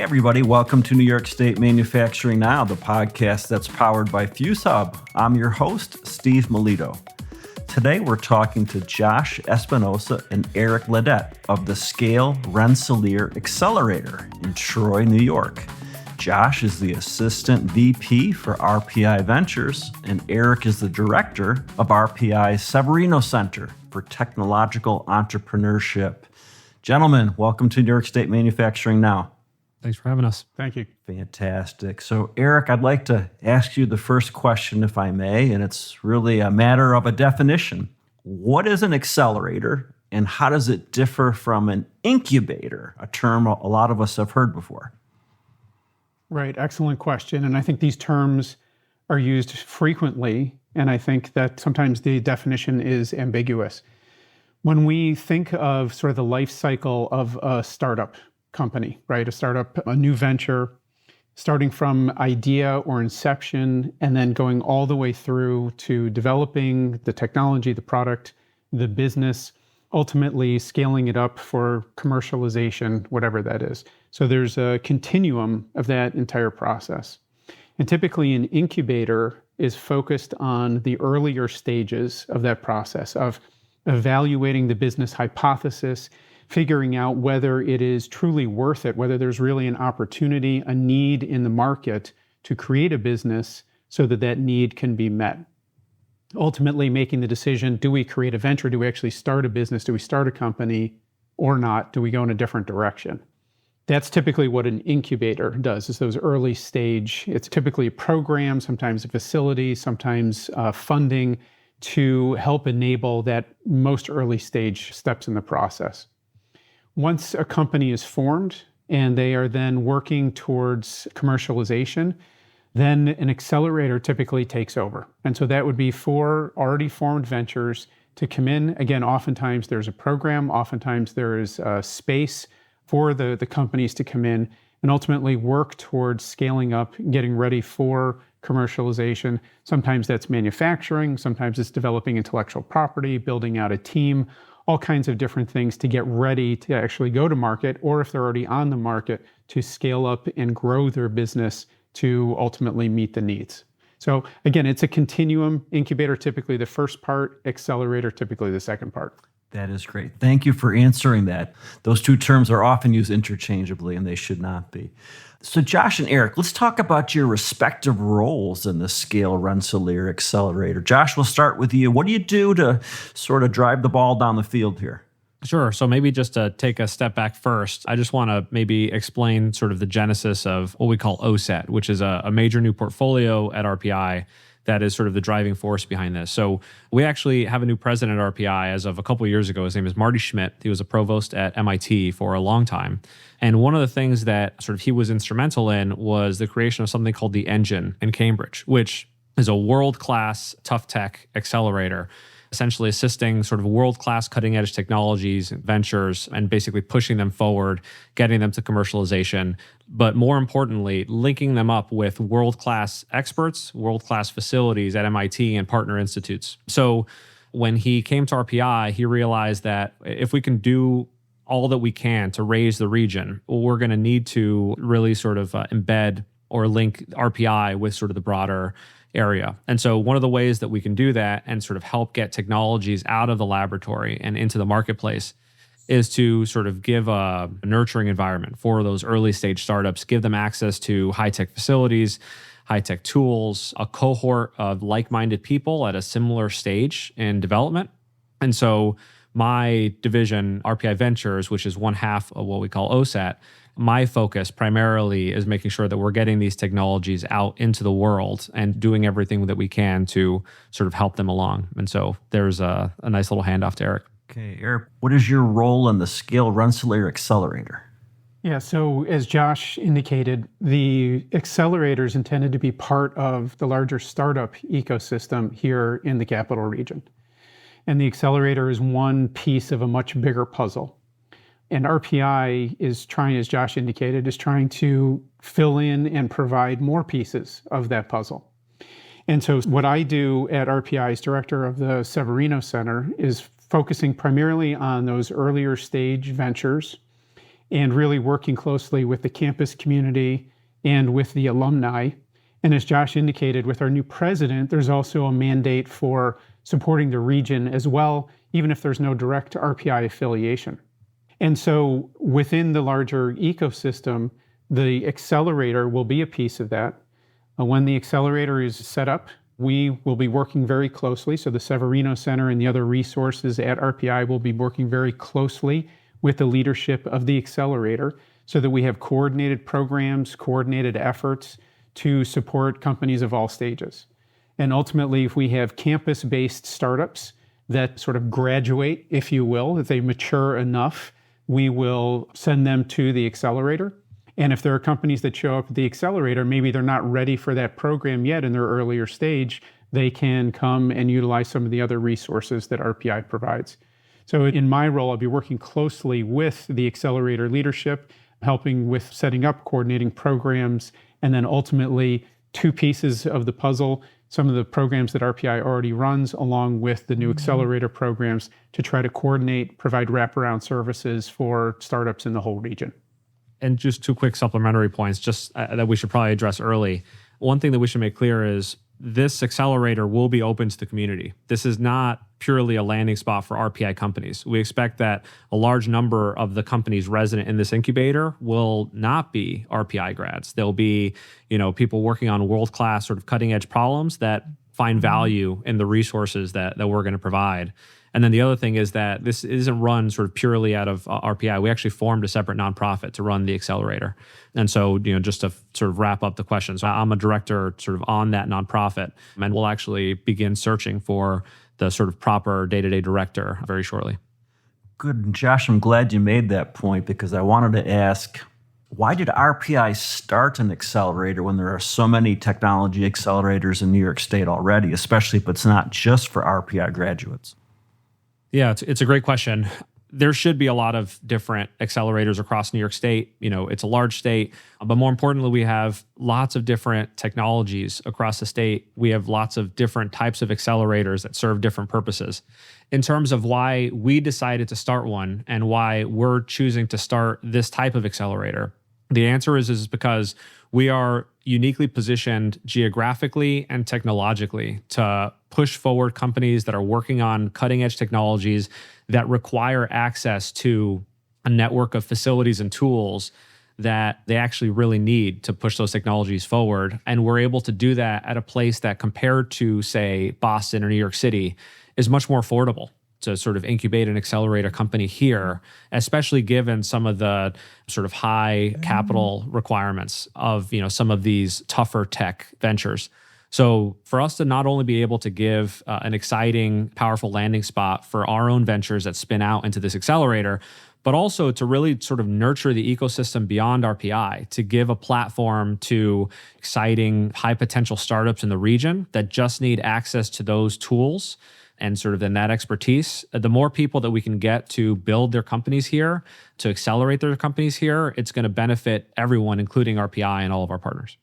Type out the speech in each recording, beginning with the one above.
everybody. Welcome to New York State Manufacturing Now, the podcast that's powered by FuseHub. I'm your host, Steve Melito. Today, we're talking to Josh Espinosa and Eric Ledet of the Scale Rensselaer Accelerator in Troy, New York. Josh is the Assistant VP for RPI Ventures, and Eric is the Director of RPI's Severino Center for Technological Entrepreneurship. Gentlemen, welcome to New York State Manufacturing Now. Thanks for having us. Thank you. Fantastic. So, Eric, I'd like to ask you the first question, if I may, and it's really a matter of a definition. What is an accelerator, and how does it differ from an incubator, a term a lot of us have heard before? Right. Excellent question. And I think these terms are used frequently, and I think that sometimes the definition is ambiguous. When we think of sort of the life cycle of a startup company, right? A startup, a new venture, starting from idea or inception, and then going all the way through to developing the technology, the product, the business, ultimately scaling it up for commercialization, whatever that is. So there's a continuum of that entire process. And typically an incubator is focused on the earlier stages of that process of evaluating the business hypothesis, figuring out whether it is truly worth it, whether there's really an opportunity, a need in the market to create a business so that that need can be met. Ultimately making the decision, do we create a venture? Do we actually start a business? Do we start a company or not? Do we go in a different direction? That's typically what an incubator does, is those early stage. It's typically a program, sometimes a facility, sometimes funding to help enable that most early stage steps in the process. Once a company is formed and they are then working towards commercialization, then an accelerator typically takes over. And so that would be for already formed ventures to come in. Again, oftentimes there's a program, oftentimes there is a space for the companies to come in and ultimately work towards scaling up, getting ready for commercialization. Sometimes that's manufacturing, sometimes it's developing intellectual property, building out a team, all kinds of different things to get ready to actually go to market, or if they're already on the market, to scale up and grow their business to ultimately meet the needs. So again, it's a continuum. Incubator, typically the first part, accelerator, typically the second part. That is great. Thank you for answering that. Those two terms are often used interchangeably, and they should not be. So Josh and Eric, let's talk about your respective roles in the Scale Rensselaer Accelerator. Josh, we'll start with you. What do you do to sort of drive the ball down the field here? Sure. So maybe just to take a step back first, I just want to maybe explain sort of the genesis of what we call OSET, which is a major new portfolio at RPI that is sort of the driving force behind this. So we actually have a new president at RPI as of a couple of years ago. His name is Marty Schmidt. He was a provost at MIT for a long time. And one of the things that sort of he was instrumental in was the creation of something called the Engine in Cambridge, which is a world-class tough tech accelerator, essentially assisting sort of world-class cutting-edge technologies and ventures and basically pushing them forward, getting them to commercialization, but more importantly, linking them up with world-class experts, world-class facilities at MIT and partner institutes. So when he came to RPI, he realized that if we can do all that we can to raise the region, we're going to need to really sort of embed or link RPI with sort of the broader area. And so one of the ways that we can do that and sort of help get technologies out of the laboratory and into the marketplace is to sort of give a nurturing environment for those early stage startups, give them access to high-tech facilities, high-tech tools, a cohort of like-minded people at a similar stage in development. And so my division, RPI Ventures, which is one half of what we call OSAT, my focus primarily is making sure that we're getting these technologies out into the world and doing everything that we can to sort of help them along. And so there's a nice little handoff to Eric. Okay, Eric, what is your role in the Scale Rensselaer Accelerator? Yeah, so as Josh indicated, the accelerator is intended to be part of the larger startup ecosystem here in the capital region. And the accelerator is one piece of a much bigger puzzle. And RPI is trying, as Josh indicated, is trying to fill in and provide more pieces of that puzzle. And so what I do at RPI as director of the Severino Center is focusing primarily on those earlier stage ventures and really working closely with the campus community and with the alumni. And as Josh indicated, with our new president, there's also a mandate for supporting the region as well, even if there's no direct RPI affiliation. And so within the larger ecosystem, the accelerator will be a piece of that. When the accelerator is set up, we will be working very closely. So the Severino Center and the other resources at RPI will be working very closely with the leadership of the accelerator so that we have coordinated programs, coordinated efforts to support companies of all stages. And ultimately, if we have campus-based startups that sort of graduate, if you will, if they mature enough, we will send them to the accelerator. And if there are companies that show up at the accelerator, maybe they're not ready for that program yet in their earlier stage, they can come and utilize some of the other resources that RPI provides. So in my role, I'll be working closely with the accelerator leadership, helping with setting up, coordinating programs, and then ultimately two pieces of the puzzle, some of the programs that RPI already runs, along with the new accelerator programs to try to coordinate, provide wraparound services for startups in the whole region. And just two quick supplementary points, just that we should probably address early. One thing that we should make clear is this accelerator will be open to the community. This is not purely a landing spot for RPI companies. We expect that a large number of the companies resident in this incubator will not be RPI grads. They'll be, people working on world-class sort of cutting-edge problems that find value in the resources that we're going to provide. And then the other thing is that this isn't run sort of purely out of RPI. We actually formed a separate nonprofit to run the accelerator. And so, just to sort of wrap up the question, so I'm a director sort of on that nonprofit, and we'll actually begin searching for the sort of proper day-to-day director very shortly. Good. And Josh, I'm glad you made that point because I wanted to ask, why did RPI start an accelerator when there are so many technology accelerators in New York State already, especially if it's not just for RPI graduates? Yeah, it's a great question. There should be a lot of different accelerators across New York State. It's a large state, but more importantly, we have lots of different technologies across the state. We have lots of different types of accelerators that serve different purposes. In terms of why we decided to start one and why we're choosing to start this type of accelerator, the answer is because we are uniquely positioned geographically and technologically to push forward companies that are working on cutting edge technologies that require access to a network of facilities and tools that they actually really need to push those technologies forward. And we're able to do that at a place that, compared to, say, Boston or New York City, is much more affordable to sort of incubate and accelerate a company here, especially given some of the sort of high capital requirements of, some of these tougher tech ventures. So for us to not only be able to give an exciting, powerful landing spot for our own ventures that spin out into this accelerator, but also to really sort of nurture the ecosystem beyond RPI, to give a platform to exciting, high potential startups in the region that just need access to those tools and sort of then that expertise. The more people that we can get to build their companies here, to accelerate their companies here, it's going to benefit everyone, including RPI and all of our partners.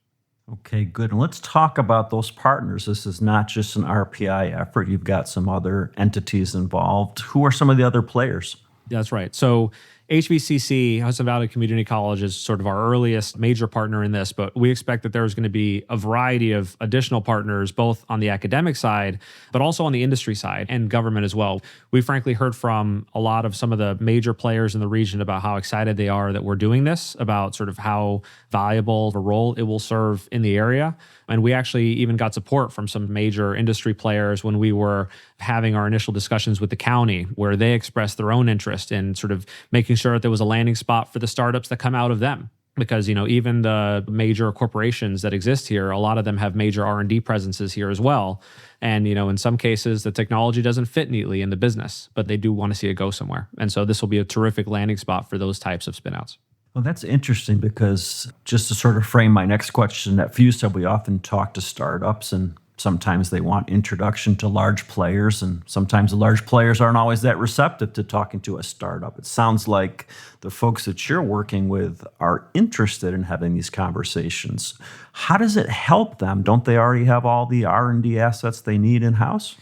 Okay, good. And let's talk about those partners. This is not just an RPI effort. You've got some other entities involved. Who are some of the other players? That's right. So HVCC, Hudson Valley Community College, is sort of our earliest major partner in this, but we expect that there's going to be a variety of additional partners, both on the academic side, but also on the industry side and government as well. We frankly heard from a lot of some of the major players in the region about how excited they are that we're doing this, about sort of how valuable of a role it will serve in the area. And we actually even got support from some major industry players when we were having our initial discussions with the county, where they expressed their own interest in sort of making sure that there was a landing spot for the startups that come out of them. Because, even the major corporations that exist here, a lot of them have major R&D presences here as well. And, in some cases, the technology doesn't fit neatly in the business, but they do want to see it go somewhere. And so this will be a terrific landing spot for those types of spinouts. Well, that's interesting because just to sort of frame my next question, at FuSub, we often talk to startups and sometimes they want introduction to large players, and sometimes the large players aren't always that receptive to talking to a startup. It sounds like the folks that you're working with are interested in having these conversations. How does it help them? Don't they already have all the R&D assets they need in-house?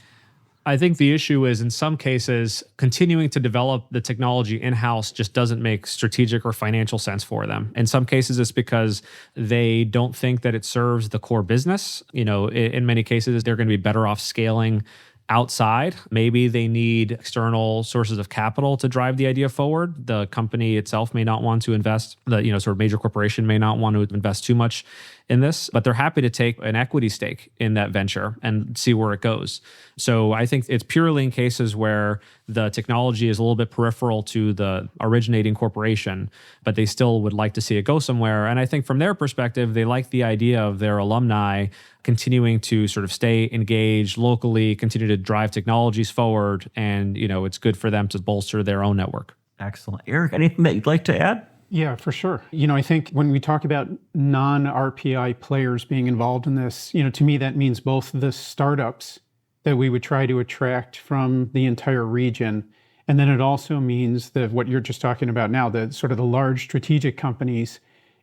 I think the issue is in some cases, continuing to develop the technology in-house just doesn't make strategic or financial sense for them. In some cases, it's because they don't think that it serves the core business. In many cases, they're going to be better off scaling outside. Maybe they need external sources of capital to drive the idea forward. The company itself may not want to invest. The sort of major corporation may not want to invest too much in this, but they're happy to take an equity stake in that venture and see where it goes. So I think it's purely in cases where the technology is a little bit peripheral to the originating corporation, but they still would like to see it go somewhere. And I think from their perspective, they like the idea of their alumni continuing to sort of stay engaged locally, continue to drive technologies forward, and it's good for them to bolster their own network. Excellent. Eric, anything that you'd like to add? Yeah, for sure. I think when we talk about non-RPI players being involved in this, to me, that means both the startups that we would try to attract from the entire region. And then it also means that what you're just talking about now, the sort of the large strategic companies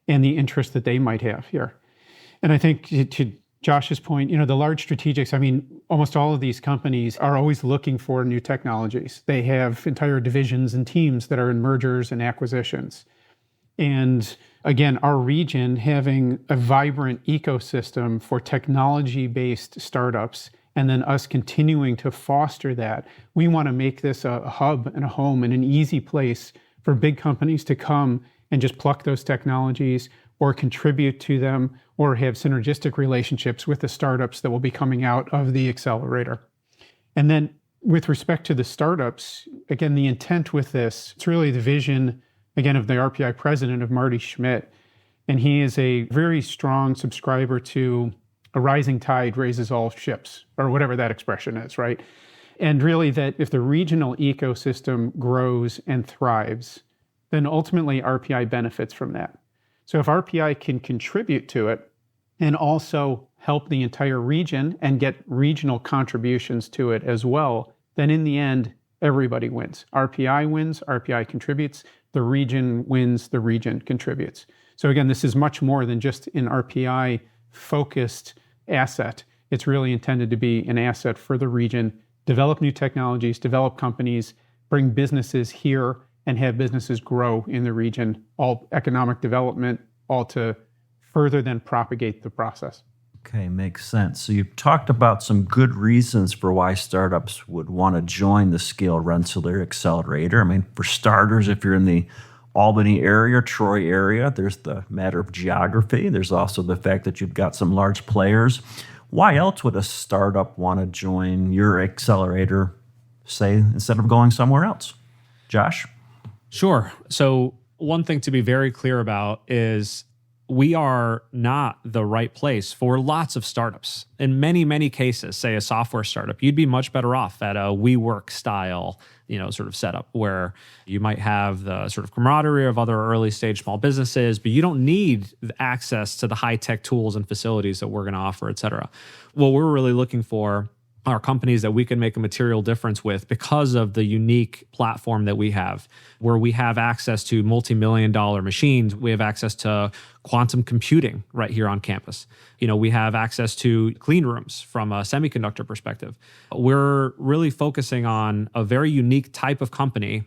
and the interest that they might have here. And I think to Josh's point, the large strategics, almost all of these companies are always looking for new technologies. They have entire divisions and teams that are in mergers and acquisitions. And again, our region having a vibrant ecosystem for technology-based startups, and then us continuing to foster that, we want to make this a hub and a home and an easy place for big companies to come and just pluck those technologies or contribute to them or have synergistic relationships with the startups that will be coming out of the accelerator. And then with respect to the startups, again, the intent with this, it's really the vision again, of the RPI president, of Marty Schmidt. And he is a very strong subscriber to a rising tide raises all ships, or whatever that expression is, right? And really that if the regional ecosystem grows and thrives, then ultimately RPI benefits from that. So if RPI can contribute to it and also help the entire region and get regional contributions to it as well, then in the end, everybody wins. RPI wins, RPI contributes, the region wins, the region contributes. So again, this is much more than just an RPI focused asset. It's really intended to be an asset for the region, develop new technologies, develop companies, bring businesses here, and have businesses grow in the region, all economic development, all to further then propagate the process. Okay, makes sense. So you've talked about some good reasons for why startups would want to join the Scale Rensselaer Accelerator. For starters, if you're in the Albany area, Troy area, there's the matter of geography. There's also the fact that you've got some large players. Why else would a startup want to join your accelerator, say, instead of going somewhere else? Josh? Sure. So one thing to be very clear about is we are not the right place for lots of startups. In many, many cases, say a software startup, you'd be much better off at a WeWork style, sort of setup where you might have the sort of camaraderie of other early stage small businesses, but you don't need access to the high tech tools and facilities that we're going to offer, et cetera. What we're really looking for are companies that we can make a material difference with because of the unique platform that we have, where we have access to multi-million-dollar machines. We have access to quantum computing right here on campus. We have access to clean rooms from a semiconductor perspective. We're really focusing on a very unique type of company,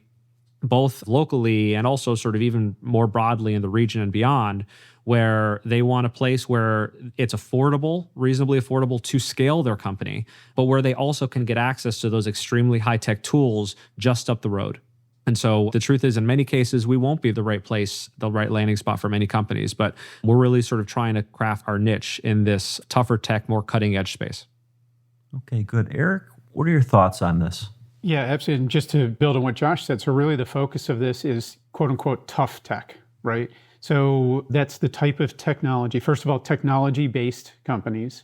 both locally and also sort of even more broadly in the region and beyond, where they want a place where it's affordable, reasonably affordable to scale their company, but where they also can get access to those extremely high-tech tools just up the road. And so the truth is, in many cases, we won't be the right place, the right landing spot for many companies, but we're really sort of trying to craft our niche in this tougher tech, more cutting-edge space. Okay, good. Eric, what are your thoughts on this? Yeah, absolutely. And just to build on what Josh said, so really the focus of this is quote unquote tough tech, right? So that's the type of technology, first of all, technology-based companies.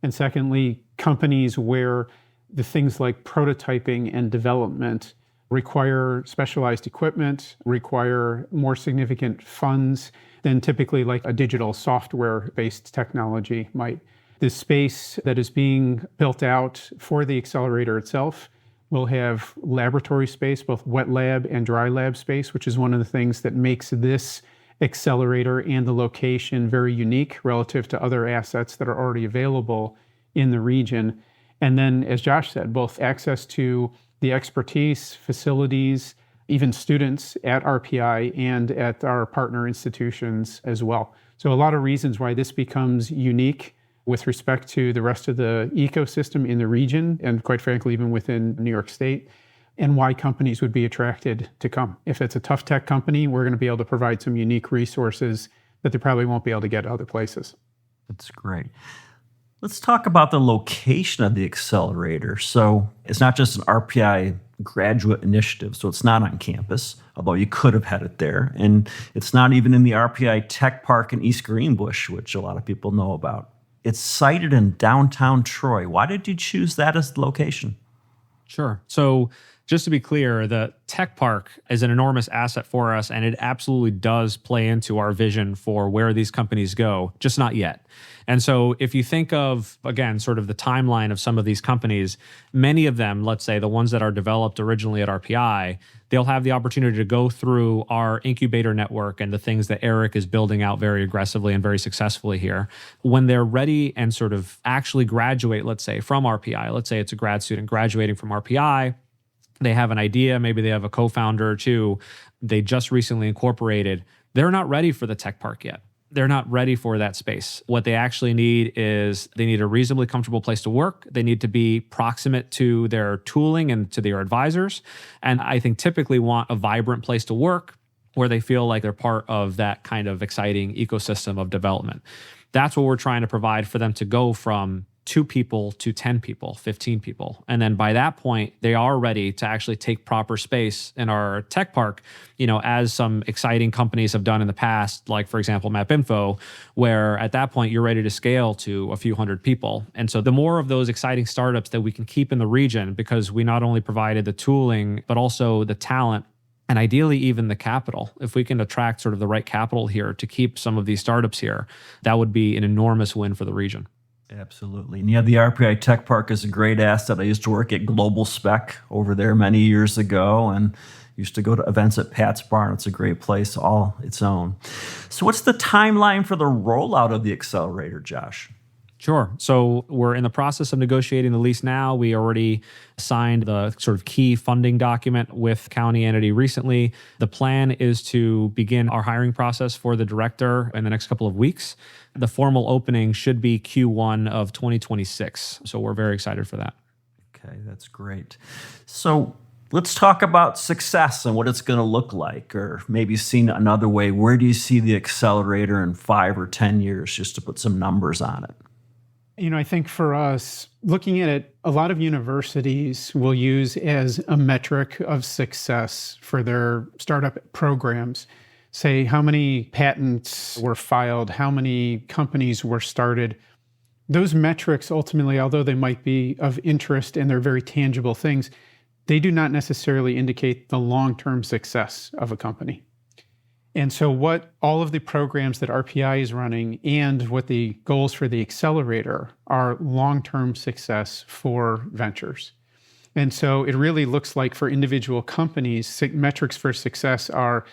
And secondly, companies where the things like prototyping and development require specialized equipment, require more significant funds than typically like a digital software-based technology might. The space that is being built out for the accelerator itself will have laboratory space, both wet lab and dry lab space, which is one of the things that makes this accelerator and the location very unique relative to other assets that are already available in the region. And then, as Josh said, both access to the expertise, facilities, even students at RPI and at our partner institutions as well. So a lot of reasons why this becomes unique with respect to the rest of the ecosystem in the region, and quite frankly, even within New York State, and why companies would be attracted to come. If it's a tough tech company, we're going to be able to provide some unique resources that they probably won't be able to get other places. That's great. Let's talk about the location of the accelerator. So it's not just an RPI graduate initiative, so it's not on campus, although you could have had it there. And it's not even in the RPI Tech Park in East Greenbush, which a lot of people know about. It's sited in downtown Troy. Why did you choose that as the location? Sure. So just to be clear, the tech park is an enormous asset for us, and it absolutely does play into our vision for where these companies go, just not yet. And so if you think of, again, sort of the timeline of some of these companies, many of them, let's say the ones that are developed originally at RPI, they'll have the opportunity to go through our incubator network and the things that Eric is building out very aggressively and very successfully here. When they're ready and sort of actually graduate, let's say, from RPI, let's say it's a grad student graduating from RPI, they have an idea, maybe they have a co-founder or two, they just recently incorporated, they're not ready for the tech park yet. They're not ready for that space. What they actually need is they need a reasonably comfortable place to work. They need to be proximate to their tooling and to their advisors. And I think typically want a vibrant place to work where they feel like they're part of that kind of exciting ecosystem of development. That's what we're trying to provide for them to go from 2 people to 10 people, 15 people. And then by that point, they are ready to actually take proper space in our tech park, as some exciting companies have done in the past, like, for example, MapInfo, where at that point, you're ready to scale to a few hundred people. And so the more of those exciting startups that we can keep in the region, because we not only provided the tooling, but also the talent, and ideally even the capital. If we can attract sort of the right capital here to keep some of these startups here, that would be an enormous win for the region. Absolutely. And yeah, the RPI Tech Park is a great asset. I used to work at Global Spec over there many years ago and used to go to events at Pat's Barn. It's a great place, all its own. So what's the timeline for the rollout of the accelerator, Josh? Sure. So we're in the process of negotiating the lease now. We already signed the sort of key funding document with county entity recently. The plan is to begin our hiring process for the director in the next couple of weeks. The formal opening should be Q1 of 2026. So we're very excited for that. Okay, that's great. So let's talk about success and what it's going to look like, or maybe seen another way. Where do you see the accelerator in 5 or 10 years, just to put some numbers on it? I think for us, looking at it, a lot of universities will use as a metric of success for their startup programs, say how many patents were filed, how many companies were started. Those metrics ultimately, although they might be of interest and they're very tangible things, they do not necessarily indicate the long-term success of a company. And so what all of the programs that RPI is running and what the goals for the accelerator are long-term success for ventures. And so it really looks like for individual companies, metrics for success are,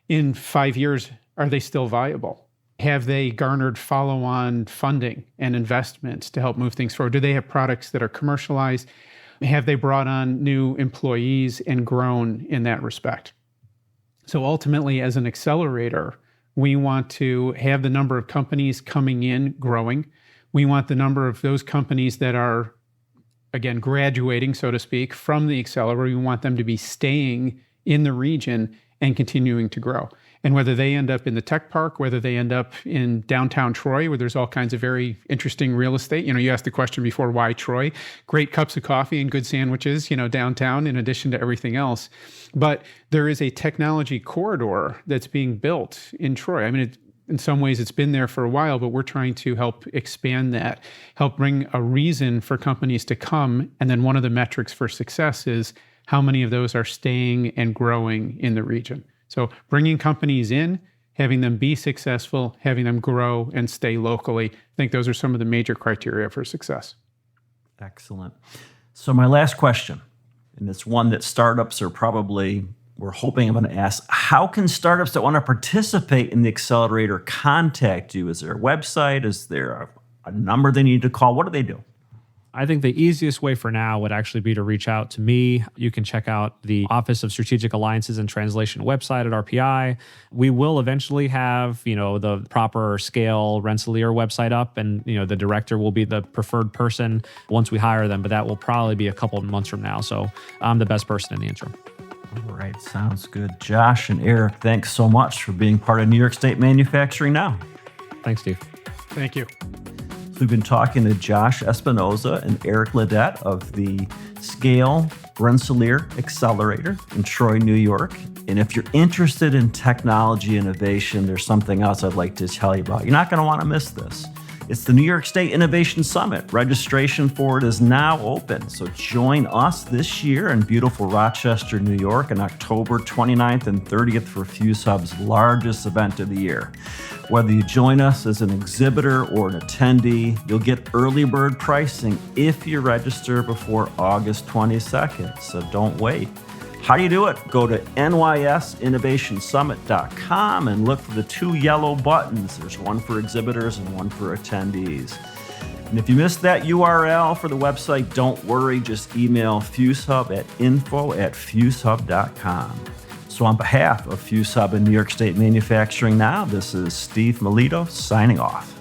in 5 years, are they still viable? Have they garnered follow-on funding and investments to help move things forward? Do they have products that are commercialized? Have they brought on new employees and grown in that respect? So ultimately, as an accelerator, we want to have the number of companies coming in growing. We want the number of those companies that are, again, graduating, so to speak, from the accelerator. We want them to be staying in the region and continuing to grow. And whether they end up in the tech park, whether they end up in downtown Troy, where there's all kinds of very interesting real estate. You asked the question before, why Troy? Great cups of coffee and good sandwiches, downtown in addition to everything else. But there is a technology corridor that's being built in Troy. I mean, in some ways it's been there for a while, but we're trying to help expand that, help bring a reason for companies to come. And then one of the metrics for success is how many of those are staying and growing in the region. So bringing companies in, having them be successful, having them grow and stay locally. I think those are some of the major criteria for success. Excellent. So my last question, and it's one that startups are probably, we're hoping I'm going to ask, how can startups that want to participate in the accelerator contact you? Is there a website? Is there a number they need to call? What do they do? I think the easiest way for now would actually be to reach out to me. You can check out the Office of Strategic Alliances and Translation website at RPI. We will eventually have, the proper scale Rensselaer website up, and, the director will be the preferred person once we hire them, but that will probably be a couple of months from now. So I'm the best person in the interim. All right, sounds good. Josh and Eric, thanks so much for being part of New York State Manufacturing Now. Thanks, Steve. Thank you. We've been talking to Josh Espinosa and Eric Ledet of the Scale Rensselaer Accelerator in Troy, New York. And if you're interested in technology innovation, there's something else I'd like to tell you about. You're not going to want to miss this. It's the New York State Innovation Summit. Registration for it is now open. So join us this year in beautiful Rochester, New York on October 29th and 30th for FuseHub's largest event of the year. Whether you join us as an exhibitor or an attendee, you'll get early bird pricing if you register before August 22nd. So don't wait. How do you do it? Go to nysinnovationsummit.com and look for the 2 yellow buttons. There's one for exhibitors and one for attendees. And if you missed that URL for the website, don't worry. Just email FuseHub at info@fusehub.com. So on behalf of FuseHub and New York State Manufacturing Now, this is Steve Melito signing off.